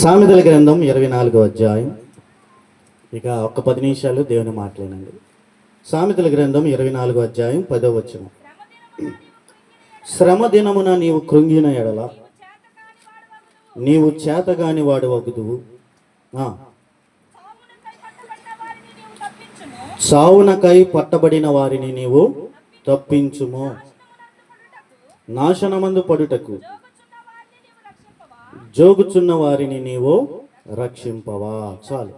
సామెతల గ్రంథం 24వ అధ్యాయం. ఇక ఒక 10 నిమిషాలు దేవుని మాట్లాడండి. సామెతల గ్రంథం 24వ అధ్యాయం 10వ వచనం. శ్రమ దినమున నీవు కృంగిన ఎడల నీవు చేతగాని వాడు వగుదువు. చావునకై పట్టబడిన వారిని నీవు తప్పించుము. నాశనమందు పడుటకు జోగుచున్న వారిని నీవు రక్షింపవా. చాలు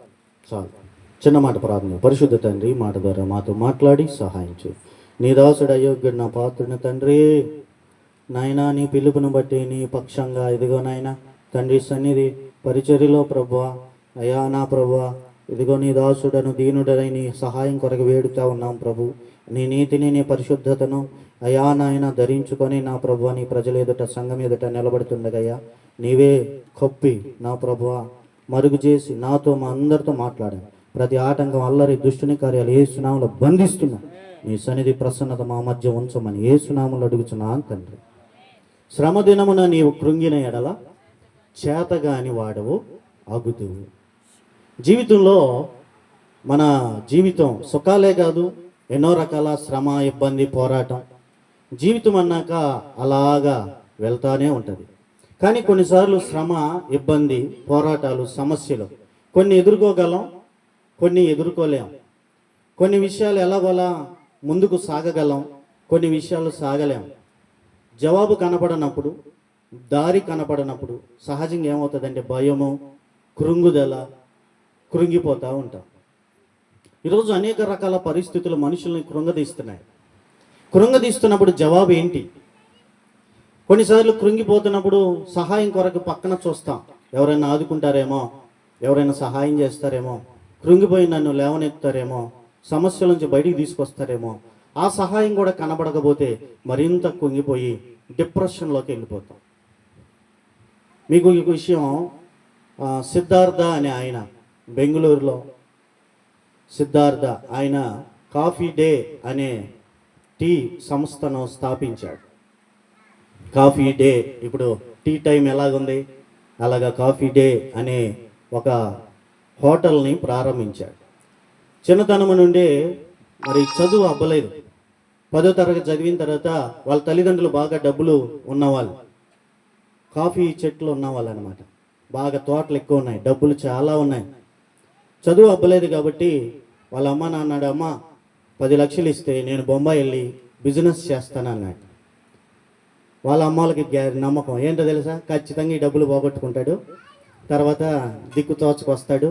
చాలు. చిన్న మాట ప్రార్థన. పరిశుద్ధ తండ్రి, మాట ద్వారా మాతో మాట్లాడి సహాయించు. నీ దాసుడు అయోగ్యుడు, నా పాత్రుని తండ్రి నాయనా, నీ పిలుపును బట్టి నీ పక్షంగా ఇదిగో నాయన తండ్రి సన్నిధి పరిచర్యలో ప్రభువా, అయా నా ప్రభువా, ఇదిగో నీ దాసుడను దీనుడనై నీ సహాయం కొరకు వేడుతా ఉన్నాం ప్రభు. నీ నీతిని నీ పరిశుద్ధతను అయా నాయన ధరించుకొని నా ప్రభువా నీ ప్రజల ఎదుట సంఘం ఎదుట నిలబడుతుండగయ్యా నీవే కప్పి నా ప్రభువా మరుగు చేసి నాతో మా అందరితో మాట్లాడాను. ప్రతి ఆటంకం అల్లరి దుష్టుని కార్యాలు యేసునామములో బంధిస్తున్నా. నీ సన్నిధి ప్రసన్నత మా మధ్య ఉంచమని యేసునామములో అడుగుచున్నాను తండ్రి. శ్రమ దినమున నీవు కృంగిన ఎడల చేతగాని వాడవు అగుదువు. జీవితంలో మన జీవితం సుఖాలే కాదు, ఎన్నో రకాల శ్రమ, ఇబ్బంది, పోరాటం జీవితం అన్నాక అలాగా వెళ్తానే ఉంటుంది. కానీ కొన్నిసార్లు శ్రమ, ఇబ్బంది, పోరాటాలు, సమస్యలు కొన్ని ఎదుర్కోగలం, కొన్ని ఎదుర్కోలేం. కొన్ని విషయాలు ఎలాగోలా ముందుకు సాగగలం, కొన్ని విషయాలు సాగలేం. జవాబు కనపడనప్పుడు, దారి కనపడనప్పుడు సహజంగా ఏమవుతుందంటే భయము, కృంగుదల, కృంగిపోతూ ఉంటాం. ఈరోజు అనేక రకాల పరిస్థితులు మనుషుల్ని కృంగదీస్తున్నాయి. కృంగదీస్తున్నప్పుడు జవాబు ఏంటి? కొన్నిసార్లు కృంగిపోతున్నప్పుడు సహాయం కొరకు పక్కన చూస్తాం. ఎవరైనా ఆదుకుంటారేమో, ఎవరైనా సహాయం చేస్తారేమో, కృంగిపోయి నన్ను లేవనెత్తారేమో, సమస్యల నుంచి బయటికి తీసుకొస్తారేమో. ఆ సహాయం కూడా కనబడకపోతే మరింత కృంగిపోయి డిప్రెషన్లోకి వెళ్ళిపోతాం. మీకు ఈ విషయం, సిద్ధార్థ అనే ఆయన బెంగళూరులో, సిద్ధార్థ ఆయన కాఫీ డే అనే టీ సంస్థను స్థాపించాడు. కాఫీ డే, ఇప్పుడు టీ టైం ఎలాగుంది అలాగా కాఫీ డే అనే ఒక హోటల్ని ప్రారంభించాడు. చిన్నతనం నుండి మరి చదువు అవ్వలేదు. 10వ తరగతి చదివిన తర్వాత వాళ్ళ తల్లిదండ్రులు బాగా డబ్బులు ఉన్నవాళ్ళు, కాఫీ చెట్లు ఉన్నవాళ్ళు అనమాట. బాగా తోటలు ఎక్కువ ఉన్నాయి, డబ్బులు చాలా ఉన్నాయి. చదువు అవ్వలేదు కాబట్టి వాళ్ళ అమ్మ నాన్నాడు, అమ్మ 10 లక్షలు ఇస్తే నేను బొంబాయి వెళ్ళి బిజినెస్ చేస్తానన్నాడు. వాళ్ళ అమ్మాలకి నమ్మకం ఏంటో తెలుసా? ఖచ్చితంగా ఈ డబ్బులు పోగొట్టుకుంటాడు, తర్వాత దిక్కు తోచుకొస్తాడు.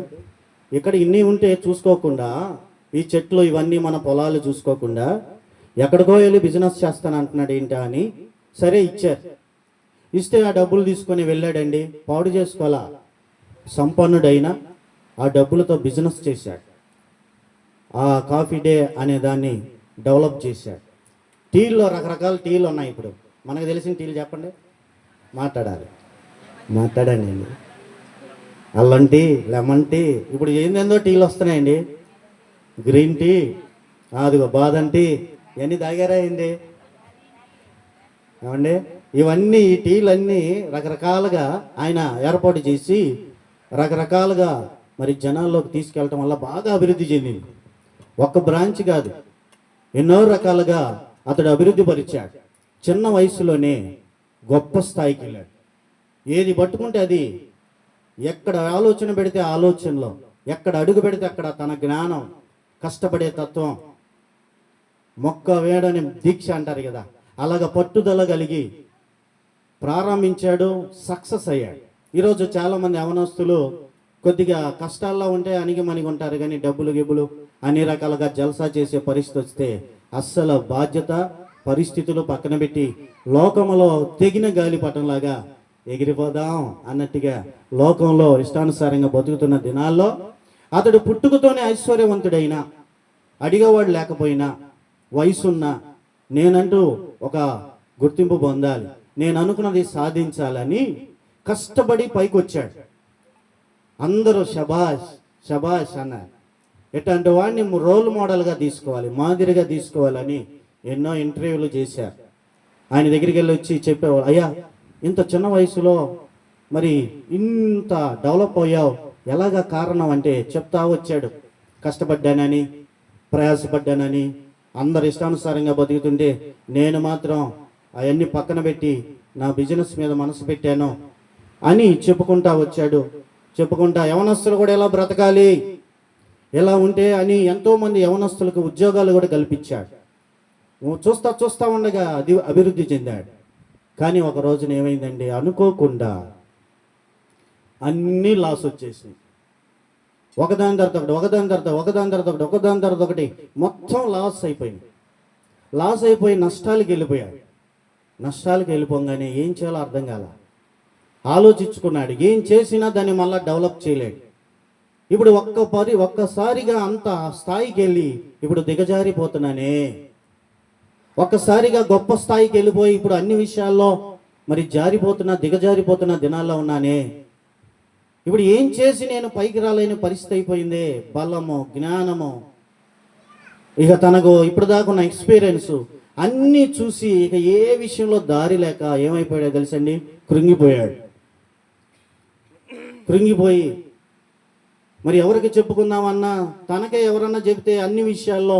ఇక్కడ ఇన్ని ఉంటే చూసుకోకుండా, ఈ చెట్లు ఇవన్నీ మన పొలాలు చూసుకోకుండా ఎక్కడికో వెళ్ళి బిజినెస్ చేస్తాను అంటున్నాడు ఏంటా అని సరే ఇచ్చారు. ఇస్తే ఆ డబ్బులు తీసుకొని వెళ్ళాడండి. పాడు చేసుకోవాలా, సంపన్నుడైన ఆ డబ్బులతో బిజినెస్ చేశాడు. ఆ కాఫీ డే అనే దాన్ని డెవలప్ చేశాడు. టీల్లో రకరకాల టీలు ఉన్నాయి. ఇప్పుడు మనకు తెలిసిన టీలు చెప్పండి, మాట్లాడండి. అల్లం టీ, లెమన్ టీ, ఇప్పుడు ఏందేందో టీలు వస్తున్నాయండి. గ్రీన్ టీ, అదిగో బాదం టీ, ఇవన్నీ తాగారా ఏంటి ఏమండి? ఇవన్నీ ఈ టీలన్నీ రకరకాలుగా ఆయన ఏర్పాటు చేసి రకరకాలుగా మరి జనాల్లోకి తీసుకెళ్ళటం వల్ల బాగా అభివృద్ధి చెందింది. ఒక్క బ్రాంచ్ కాదు, ఎన్నో రకాలుగా అతడు అభివృద్ధి పరిచాడు. చిన్న వయసులోనే గొప్ప స్థాయికి వెళ్ళాడు. ఏది పట్టుకుంటే అది, ఎక్కడ ఆలోచన పెడితే ఆలోచనలో, ఎక్కడ అడుగు పెడితే అక్కడ తన జ్ఞానం, కష్టపడే తత్వం, మొక్క వేయడని దీక్ష అంటారు కదా, అలాగ పట్టుదల కలిగి ప్రారంభించాడు, సక్సెస్ అయ్యాడు. ఈరోజు చాలామంది యవనస్తులు కొద్దిగా కష్టాల్లో ఉంటే అణిగిమణిగి ఉంటారు, కానీ డబ్బులు గిబ్బులు అన్ని రకాలుగా జల్సా చేసే పరిస్థితి వస్తే అస్సలు బాధ్యత పరిస్థితులు పక్కన పెట్టి లోకంలో తెగిన గాలిపటంలాగా ఎగిరిపోదాం అన్నట్టుగా లోకంలో ఇష్టానుసారంగా బతుకుతున్న దినాల్లో అతడు పుట్టుకతోనే ఐశ్వర్యవంతుడైనా, అడిగేవాడు లేకపోయినా, వయసున్నా, నేనంటూ ఒక గుర్తింపు పొందాలి, నేను అనుకున్నది సాధించాలని కష్టపడి పైకి వచ్చాడు. అందరూ శబాష్ శబాష్ అన్నారు. ఎట్లాంటి వాడిని రోల్ మోడల్గా తీసుకోవాలి, మాదిరిగా తీసుకోవాలని ఎన్నో ఇంటర్వ్యూలు చేశారు. ఆయన దగ్గరికి వెళ్ళి వచ్చి చెప్పేవాళ్ళు, అయ్యా ఇంత చిన్న వయసులో మరి ఇంత డెవలప్ అయ్యావు, ఎలాగా కారణం అంటే చెప్తా వచ్చాడు. కష్టపడ్డానని, ప్రయాసపడ్డానని, అందరు ఇష్టానుసారంగా బతుకుతుంటే నేను మాత్రం అవన్నీ పక్కన పెట్టి నా బిజినెస్ మీద మనసు పెట్టాను అని చెప్పుకుంటా వచ్చాడు. చెప్పుకుంటా యవనస్తులు కూడా ఎలా బ్రతకాలి, ఎలా ఉంటే అని ఎంతోమంది యవనస్తులకు ఉద్యోగాలు కూడా కల్పించాడు. చూస్తా ఉండగా అది అభివృద్ధి చెందాడు. కానీ ఒక రోజున ఏమైందండి, అనుకోకుండా అన్నీ లాస్ వచ్చేసింది. ఒకదాని తర్వాత ఒకటి మొత్తం లాస్ అయిపోయింది. లాస్ అయిపోయి నష్టాలకు వెళ్ళిపోయాడు. నష్టాలకు వెళ్ళిపోగానే ఏం చేయాలో అర్థం కాల. ఆలోచించుకున్నాడు, ఏం చేసినా దాన్ని మళ్ళీ డెవలప్ చేయలేడు. ఇప్పుడు ఒక్కసారిగా అంత స్థాయికి వెళ్ళి ఇప్పుడు దిగజారిపోతున్నానే, ఒక్కసారిగా గొప్ప స్థాయికి వెళ్ళిపోయి ఇప్పుడు అన్ని విషయాల్లో మరి దిగజారిపోతున్న దినాల్లో ఉన్నానే. ఇప్పుడు ఏం చేసి నేను పైకి రాలేని పరిస్థితి అయిపోయింది. బలము, జ్ఞానము, ఇక తనకు ఇప్పుడు దాకా ఉన్న ఎక్స్పీరియన్స్ అన్నీ చూసి ఇక ఏ విషయంలో దారి లేక ఏమైపోయాడో తెలుసండి, కృంగిపోయాడు. కృంగిపోయి మరి ఎవరికి చెప్పుకుందామన్నా, తనకే ఎవరన్నా చెబితే అన్ని విషయాల్లో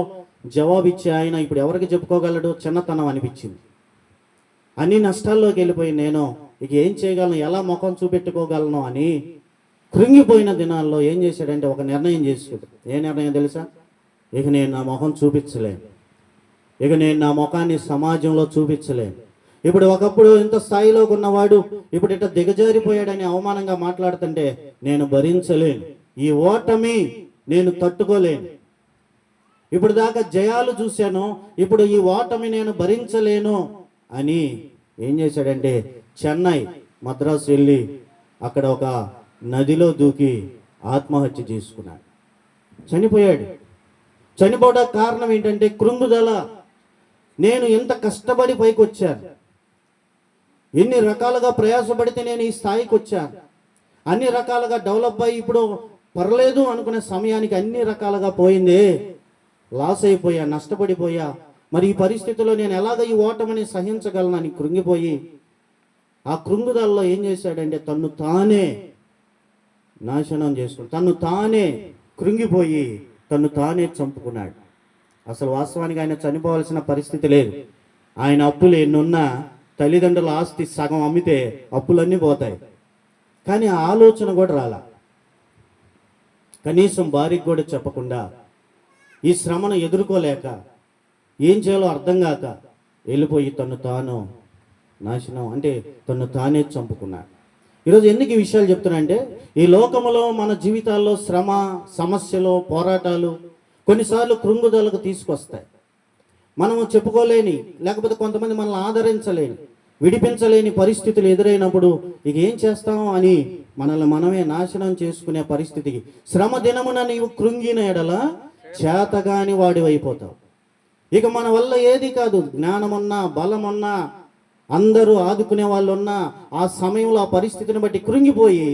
జవాబిచ్చే ఆయన ఇప్పుడు ఎవరికి చెప్పుకోగలడు, చిన్నతనం అనిపించింది. అన్ని నష్టాల్లోకి వెళ్ళిపోయి నేను ఇక ఏం చేయగలను, ఎలా ముఖం చూపెట్టుకోగలను అని కృంగిపోయిన దినాల్లో ఏం చేశాడంటే ఒక నిర్ణయం చేశాడు. ఏ నిర్ణయం తెలుసా? ఇక నేను నా ముఖం చూపించలేను, ఇక నేను నా ముఖాన్ని సమాజంలో చూపించలేను. ఇప్పుడు ఒకప్పుడు ఇంత స్థాయిలోకి ఉన్నవాడు ఇప్పుడు ఇట్లా దిగజారిపోయాడని అవమానంగా మాట్లాడుతుంటే నేను భరించలేను, ఈ ఓటమి నేను తట్టుకోలేను. ఇప్పుడు దాకా జయాలు చూశాను, ఇప్పుడు ఈ ఓటమి నేను భరించలేను అని ఏం చేశాడంటే చెన్నై, మద్రాసు వెళ్ళి అక్కడ ఒక నదిలో దూకి ఆత్మహత్య చేసుకున్నాడు. చనిపోయాడు. చనిపోవడానికి కారణం ఏంటంటే కృంగుదల. నేను ఎంత కష్టపడి పైకి వచ్చాను, ఎన్ని రకాలుగా ప్రయాసపడితే నేను ఈ స్థాయికి వచ్చాను, అన్ని రకాలుగా డెవలప్ అయ్యి ఇప్పుడు పర్లేదు అనుకునే సమయానికి అన్ని రకాలుగా పోయింది, లాస్ అయిపోయా, నష్టపడిపోయా. మరి ఈ పరిస్థితిలో నేను ఎలాగ ఈ ఓటమిని సహించగలనని కృంగిపోయి ఆ కృంగుదలలో ఏం చేశాడంటే తన్ను తానే నాశనం చేసుకుని తన్ను తానే కృంగిపోయి తన్ను తానే చంపుకున్నాడు. అసలు వాస్తవానికి ఆయన చనిపోవాల్సిన పరిస్థితి లేదు. ఆయన అప్పులు ఎన్నున్నా తల్లిదండ్రుల ఆస్తి సగం అమ్మితే అప్పులన్నీ పోతాయి. కానీ ఆ ఆలోచన కూడా రాలా. కనీసం భార్యకు కూడా చెప్పకుండా ఈ శ్రమను ఎదుర్కోలేక ఏం చేయాలో అర్థం కాక వెళ్ళిపోయి తను తాను నాశనం అంటే తను తానే చంపుకున్నాడు. ఈరోజు ఎందుకు ఈ విషయాలు చెప్తున్నా అంటే ఈ లోకములో మన జీవితాల్లో శ్రమ, సమస్యలు, పోరాటాలు కొన్నిసార్లు కృంగుదలకు తీసుకొస్తాయి. మనము చెప్పుకోలేని, లేకపోతే కొంతమంది మనల్ని ఆదరించలేని, విడిపించలేని పరిస్థితులు ఎదురైనప్పుడు ఇక ఏం చేస్తాం అని మనల్ని మనమే నాశనం చేసుకునే పరిస్థితికి శ్రమ దినమున నీవు కృంగిన ఎడల చేతగాని వాడివైపోతావు. ఇక మన వల్ల ఏది కాదు, జ్ఞానమున్నా, బలమున్నా, అందరూ ఆదుకునే వాళ్ళు ఉన్నా ఆ సమయంలో ఆ పరిస్థితిని బట్టి కృంగిపోయి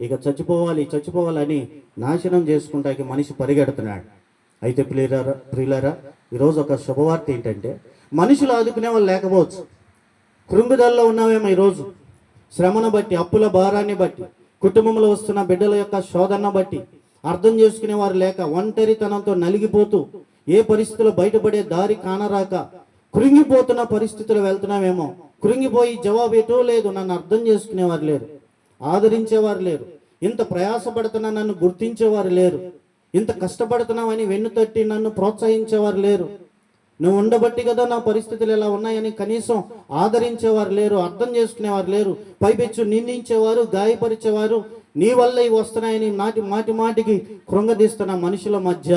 ఇక చచ్చిపోవాలని నాశనం చేసుకుంటాకి మనిషి పరిగెడుతున్నాడు. అయితే ప్రియులారా ఈరోజు ఒక శుభవార్త ఏంటంటే మనుషులు ఆదుకునే వాళ్ళు లేకపోవచ్చు. కృంగుదల్లో ఉన్నావేమో ఈరోజు శ్రమను బట్టి, అప్పుల భారాన్ని బట్టి, కుటుంబంలో వస్తున్న బిడ్డల యొక్క శోధన బట్టి అర్థం చేసుకునేవారు లేక ఒంటరితనంతో నలిగిపోతూ ఏ పరిస్థితుల్లో బయటపడే దారి కానరాక కృంగిపోతున్న పరిస్థితులు వెళ్తున్నామేమో. కృంగిపోయి జవాబు ఎటో లేదు, నన్ను అర్థం చేసుకునేవారు లేరు, ఆదరించేవారు లేరు, ఇంత ప్రయాసపడుతున్నా నన్ను గుర్తించేవారు లేరు, ఇంత కష్టపడుతున్నామని వెన్నుతట్టి నన్ను ప్రోత్సహించేవారు లేరు, నువ్వు ఉండబట్టి కదా నా పరిస్థితులు ఎలా ఉన్నాయని కనీసం ఆదరించేవారు లేరు, అర్థం చేసుకునేవారు లేరు, పైపెచ్చు నిందించేవారు, గాయపరిచేవారు, నీ వల్ల ఇవి వస్తున్నాయని మాటికి కృంగదీస్తున్న మనుషుల మధ్య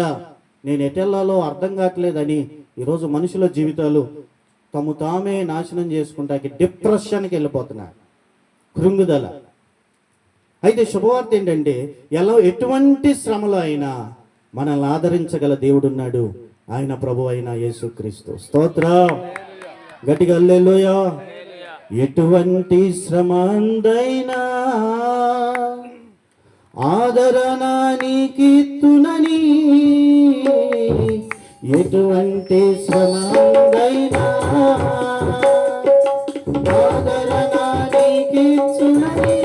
నేను ఎటెల్లాలో అర్థం కావట్లేదని ఈరోజు మనుషుల జీవితాలు తమ తామే నాశనం చేసుకుంటాకి డిప్రెషన్కి వెళ్ళిపోతున్నారు, కృంగుదల. అయితే శుభవార్త ఏంటంటే ఎటువంటి శ్రమలో అయినా మనల్ని ఆదరించగల దేవుడున్నాడు, ఆయన ప్రభు అయిన యేసుక్రీస్తు. స్తోత్రం, గట్టిగా హల్లెలూయా. ఎటువంటి శ్రమందైనా ఆదరణ నీకిత్తునని, ఎటువంటి శ్రమందైనా ఆదరణ నీకిచ్చునని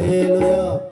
హల్లెలూయా